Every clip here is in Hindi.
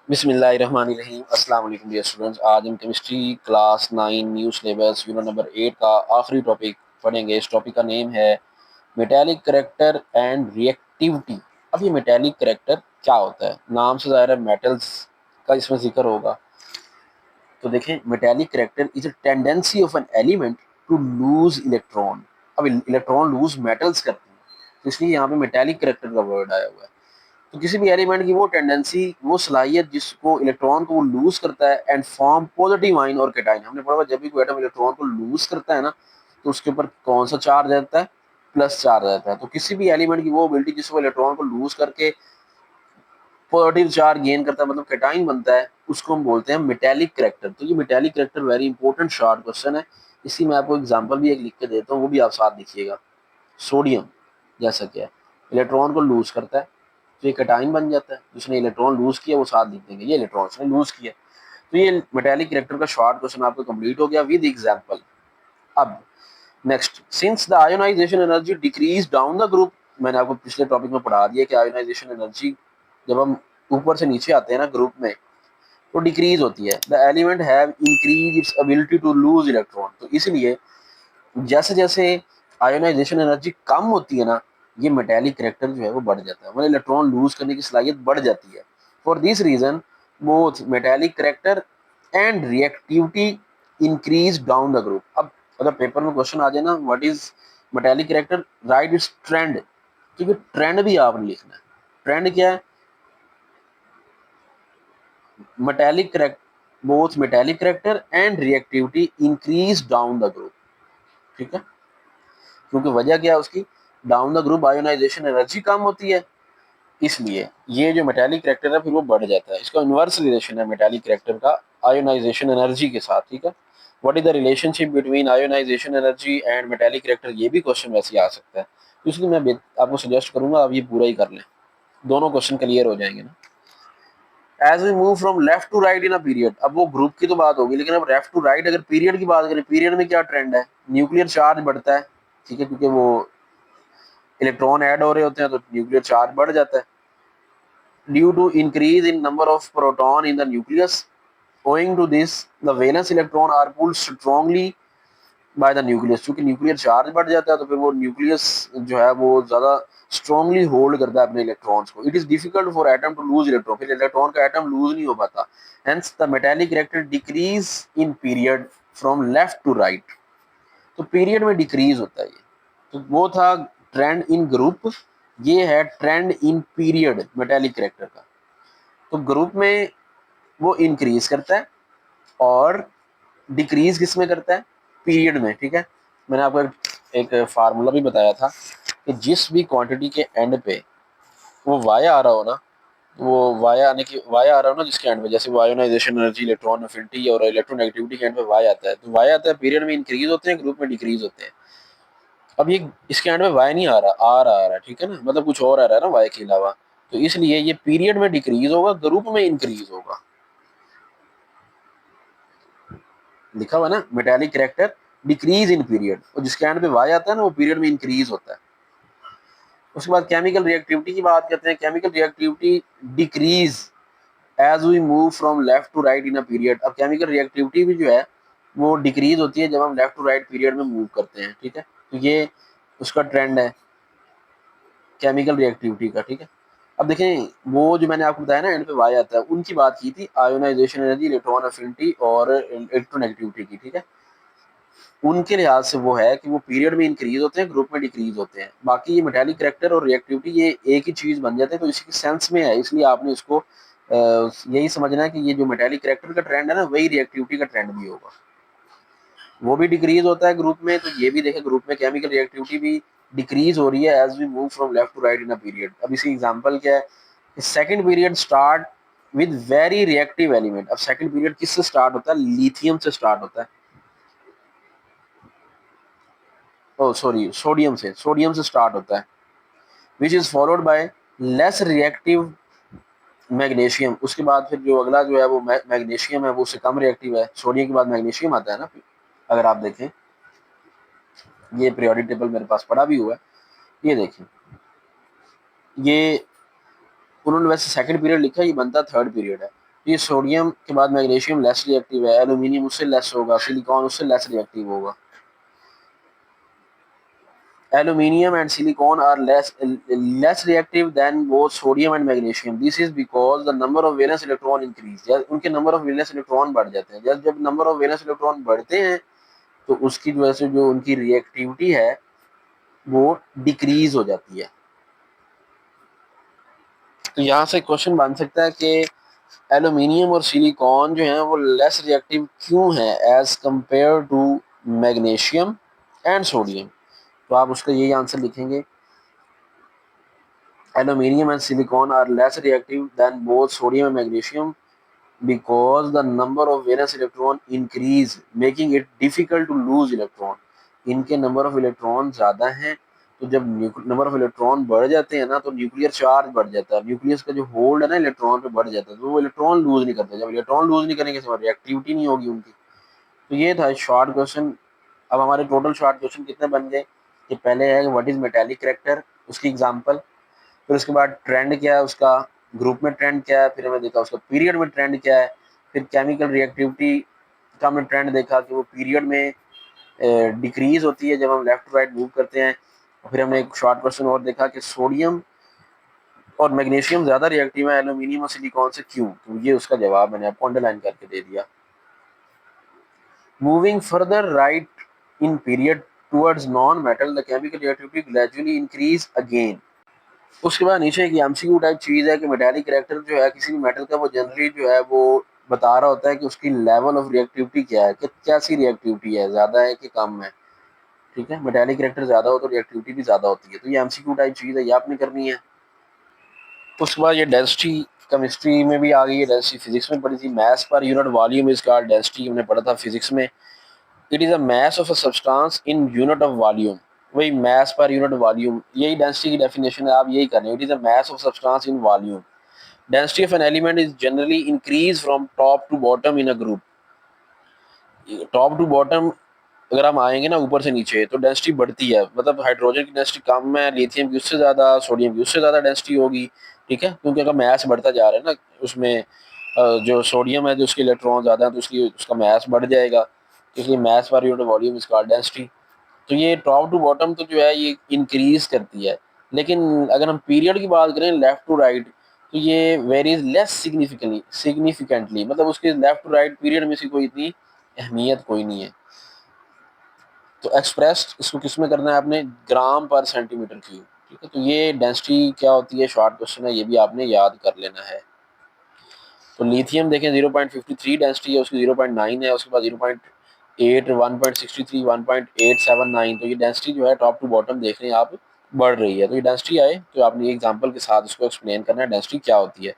बिस्मिल्लाहिर्रहमानिर्रहीम। अस्सलाम वालेकुम डियर स्टूडेंट्स। आज हम chemistry class 9 new syllabus unit number 8 का आखिरी टॉपिक पढ़ेंगे। इस टॉपिक का नेम है मेटालिक करैक्टर एंड रिएक्टिविटी। अब ये मेटालिक करैक्टर क्या होता है? नाम से ज़ाहिर है मेटल्स का इसमें जिक्र होगा। तो देखें, metallic character is a tendency of an element to lose electron. अब इलेक्ट्रॉन लूज मेटल्स करते हैं, तो इसलिए यहाँ पे मेटालिक करैक्टर का वर्ड आया हुआ है। तो किसी भी एलिमेंट की वो टेंडेंसी, वो सलाहियत जिसको इलेक्ट्रॉन को वो लूज करता है एंड फॉर्म पॉजिटिव आइन और कैटाइन। हमने पढ़ा जब भी कोई एटम इलेक्ट्रॉन को लूज करता है ना, तो उसके ऊपर कौन सा चार्ज रहता है? प्लस चार्ज रहता है। तो किसी भी एलिमेंट की वो एबिलिटी जिसको इलेक्ट्रॉन को लूज करके पॉजिटिव चार्ज गेन करता है, मतलब कैटाइन बनता है, उसको हम बोलते हैं मेटालिक करैक्टर। तो ये metallic character very important short question है। इसी में आपको एग्जांपल भी एक लिख के देता हूँ, वो भी आप साथ लिखिएगा। सोडियम जैसा क्या है, इलेक्ट्रॉन को लूज करता है, तो ये कैटाइन बन जाता है। जिसने इलेक्ट्रॉन लूज किया वो साथ लिख देंगे, ये इलेक्ट्रॉन ने लूज किया। तो ये मेटालिक करैक्टर का शॉर्ट क्वेश्चन आपको कंप्लीट हो गया विद एग्जांपल। अब next, since the ionization energy decrease down the group. मैंने आपको पिछले टॉपिक में पढ़ा दिया कि आयोनाइजेशन एनर्जी जब हम ऊपर से नीचे आते हैं ना ग्रुप में, तो डिक्रीज होती है। The element have increase its ability to lose electron. तो इसलिए जैसे जैसे आयोनाइजेशन एनर्जी कम होती है ना, ये मेटालिक करैक्टर जो है वो बढ़ जाता है, मतलब इलेक्ट्रॉन लूज करने की सलाहियत बढ़ जाती है। For this reason both metallic character and reactivity increase down the group. अब अगर पेपर में क्वेश्चन आ जाए ना, what is metallic character, right its trend. क्योंकि ट्रेंड भी आपने लिखना है। ट्रेंड क्या है? Metallic character, both metallic character and reactivity increase down the group. ठीक है, क्योंकि वजह क्या है उसकी? Down the group ionisation energy कम होती है, इसलिए ये जो मेटालिक करैक्टर है फिर वो बढ़ जाता है। इसका इनवर्स रिलेशन है मेटालिक करैक्टर का आयोनाइजेशन एनर्जी के साथ। ठीक है, what is the relationship between ionization energy and metallic character, ये भी क्वेश्चन वैसे आ सकता है। तो इसलिए मैं आपको सजेस्ट करूंगा आप ये पूरा ही कर लें, दोनों क्वेश्चन क्लियर हो जाएंगे ना। As we move from left to right in a period, अब वो ग्रुप की तो बात होगी, लेकिन अब लेफ्ट टू राइट अगर पीरियड की बात करें, पीरियड में क्या ट्रेंड है? न्यूक्लियर चार्ज बढ़ता है। ठीक है, क्योंकि वो इलेक्ट्रॉन ऐड हो रहे होते हैं तो न्यूक्लियर चार्ज बढ़ जाता है। Due to increase in number of proton in the nucleus, owing to this the valence electron are pulled strongly by the nucleus। क्योंकि न्यूक्लियर चार्ज बढ़ जाता है तो फिर वो न्यूक्लियस जो है वो ज्यादा स्ट्रांगली होल्ड करता है अपने इलेक्ट्रॉन्स को। It is difficult for atom to lose electron, फिर इलेक्ट्रॉन का एटम लूज नहीं हो पाता। Hence the metallic character decrease in period from left to right. तो पीरियड में डिक्रीज होता है ये। तो वो था ट्रेंड इन ग्रुप, ये है trend in period metallic character का। तो ग्रुप में वो इंक्रीज करता है और डिक्रीज किस में करता है? पीरियड में। ठीक है, मैंने आपको एक फार्मूला भी बताया था कि जिस भी क्वांटिटी के एंड पे वो वाया आ रहा हो ना, वो वाया आ रहा हो ना जिसके एंड पे, जैसे वो आयोनाइजेशन एनर्जी, इलेक्ट्रॉन अफिनिटी और इलेक्ट्रोनेगेटिविटी के एंड पे वाया आता है, तो वाया आता है पीरियड में इंक्रीज होते हैं, ग्रुप में डिक्रीज होते हैं। अब ये इसके एंड में वाई नहीं आ रहा, आ रहा है। ठीक है ना, मतलब कुछ और आ रहा है ना वाई के अलावा, तो इसलिए ये पीरियड में डिक्रीज होगा, ग्रुप में इंक्रीज होगा। लिखा हुआ ना, metallic character decrease in period, और जिसके एंड पे वाई आता है ना वो पीरियड में इंक्रीज होता है। उसके बाद केमिकल रिएक्टिविटी की बात करते हैं। Chemical reactivity decrease as we move from left to right in a period. अब केमिकल रिएक्टिविटी भी जो है वो डिक्रीज होती है जब हम लेफ्ट टू राइट पीरियड में मूव करते हैं। ठीक है, तो ये उसका ट्रेंड है केमिकल रिएक्टिविटी का। ठीक है, अब देखें वो जो मैंने आपको बताया ना एंड पे वाई आता है, उनकी बात की थी, आयोनाइजेशन एनर्जी, इलेक्ट्रॉन अफिनिटी और इलेक्ट्रोनेगेटिविटी की। ठीक है, उनके लिहाज से वो है कि वो पीरियड में इंक्रीज होते हैं, ग्रुप में डिक्रीज होते हैं। बाकी ये मेटालिक करैक्टर और रिएक्टिविटी ये एक ही चीज बन जाते हैं, तो इसी सेंस में है, इसलिए आपने इसको यही समझना है कि ये जो मेटालिक करैक्टर का ट्रेंड है ना, वही रिएक्टिविटी का ट्रेंड भी होगा। वो भी डिक्रीज होता है ग्रुप में, तो ये भी देखें ग्रुप में केमिकल रिएक्टिविटी भी डिक्रीज हो रही है as we move from left to right in a period. अब इसकी एग्जांपल क्या है? Second period start with very reactive element. अब सेकंड पीरियड किससे स्टार्ट होता है? लिथियम से स्टार्ट होता है। ओ सॉरी, सोडियम से स्टार्ट होता है, which is followed by less reactive magnesium. उसके बाद फिर जो अगला जो है वो मैग्नीशियम है, वो उससे कम रिएक्टिव है। सोडियम के बाद मैग्नीशियम आता है ना। अगर आप देखें, ये पीरियोडिक टेबल मेरे पास पड़ा भी हुआ है, ये देखें, ये उन्होंने वैसे सेकंड पीरियड लिखा है, ये बनता थर्ड पीरियड है। ये सोडियम के बाद मैग्नीशियम लेस रिएक्टिव है, एल्यूमिनियम उससे लेस होगा, सिलिकॉन उससे लेस रिएक्टिव होगा। Aluminium and silicon are less reactive than both sodium and magnesium. This is because the number of valence electron increase. जब उनके number of valence electron बढ़ जाते हैं, जब number of valence electron बढ़ते हैं तो उसकी वजह से जो उनकी reactivity है वो decrease हो जाती है। तो यहाँ से क्वेश्चन बन सकता है कि एल्यूमिनियम और सिलिकॉन जो है वो लेस रिएक्टिव क्यों है as compare to magnesium and sodium. तो आप उसका यही आंसर लिखेंगे, aluminium and silicon are less reactive than both sodium and magnesium because the number of valence electron increase, making it difficult to lose electron. इनके नंबर ऑफ इलेक्ट्रॉन ज़्यादा हैं, तो जब नंबर ऑफ इलेक्ट्रॉन बढ़ जाते हैं ना तो न्यूक्लियर चार्ज बढ़ जाता है, न्यूक्लियस का जो होल्ड है ना इलेक्ट्रॉन पे बढ़ जाता है, तो वो इलेक्ट्रॉन लूज नहीं करते। जब इलेक्ट्रॉन लूज नहीं करेंगे तो रिएक्टिविटी नहीं होगी उनकी। तो ये था शॉर्ट क्वेश्चन। अब हमारे टोटल शॉर्ट क्वेश्चन कितने बन गए कि पहले है व्हाट इज मेटालिक करैक्टर, उसकी एग्जांपल, फिर उसके बाद ट्रेंड क्या है उसका, ग्रुप में ट्रेंड क्या है, फिर हमें देखा उसका पीरियड में ट्रेंड क्या है, फिर केमिकल रिएक्टिविटी का हमने ट्रेंड देखा कि वो पीरियड में डिक्रीज होती है जब हम लेफ्ट टू राइट मूव करते हैं। फिर हमने एक शॉर्ट क्वेश्चन और देखा कि सोडियम और मैग्नीशियम ज़्यादा रिएक्टिव है एल्यूमिनियम और सिलिकॉन से क्यों, तो ये उसका जवाब मैंने आपको अंडरलाइन करके दे दिया। Moving further right in period towards non metal the chemical reactivity gradually increase again. उसके बाद नीचे एक एमसीक्यू टाइप चीज़ है कि मेटालिक कैरेक्टर जो है किसी भी मेटल का वो जनरली जो है वो बता रहा होता है कि उसकी लेवल ऑफ रिएक्टिविटी क्या है, कि कैसी रिएक्टिविटी है, ज़्यादा है कि कम है। ठीक है, मेटालिक कैरेक्टर ज़्यादा हो तो रिएक्टिविटी भी ज़्यादा होती है। तो ये एमसीक्यू टाइप चीज़ है, ये आपने करनी है। उसके बाद ये डेंसिटी केमिस्ट्री में भी आ गई है, डेंसिटी फिजिक्स में पढ़ी थी, मैथ पर unit volume is called density हमने पढ़ा था फिजिक्स में। It is a mass of a substance in unit of volume, वही मास पर यूनिट वॉल्यूम, यही डेंसिटी की डेफिनेशन है, आप यही कर रहे हो। It is a mass of substance in volume. Density of an element is generally increased from top to bottom in a group. Top to bottom अगर हम आएंगे ना ऊपर से नीचे तो डेंसिटी बढ़ती है, मतलब हाइड्रोजन की डेंसिटी कम है, लिथियम की उससे ज़्यादा, सोडियम की उससे ज़्यादा डेंसिटी होगी। ठीक है, क्योंकि अगर मैस बढ़ता जा रहा है ना उसमें जो सोडियम है जो उसके इलेक्ट्रॉन ज़्यादा है तो उसकी उसका मैस बढ़ जाएगा, इसलिए mass per unit volume is called density. तो ये टॉप टू बॉटम तो जो है ये इंक्रीज करती है, लेकिन अगर हम पीरियड की बात करें लेफ्ट टू राइट तो ये वेरीज लेस सिग्निफिकेंटली, मतलब उसके लेफ्ट टू राइट पीरियड में से कोई इतनी अहमियत कोई नहीं है। तो एक्सप्रेस इसको किस में करना है आपने, ग्राम पर सेंटीमीटर क्यूब। ठीक है, तो ये डेंसिटी क्या होती है, शॉर्ट क्वेश्चन है, ये भी आपने याद कर लेना है। तो लिथियम देखें 0.53 डेंसिटी है उसकी, 0.9 है, उसके बाद 0.8, 1.63, 1.879, तो ये डेंसिटी जो है टॉप टू बॉटम देख रहे हैं आप बढ़ रही है। तो ये डेंसिटी आए तो आपने एग्जांपल के साथ इसको एक्सप्लेन करना है डेंसिटी क्या होती है।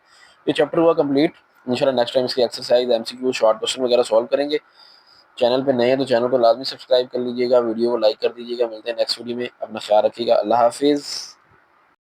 ये चैप्टर हुआ कंप्लीट। इंशाल्लाह नेक्स्ट टाइम इसकी एक्सरसाइज एमसीक्यू शॉर्ट क्वेश्चन वगैरह सॉल्व करेंगे। चैनल पे नए हैं तो चैनल को लाजमी सब्सक्राइब कर लीजिएगा, वीडियो को लाइक कर दीजिएगा। मिलते हैं नेक्स्ट वीडियो में, अपना ख्याल रखिएगा, अल्लाह हाफिज़।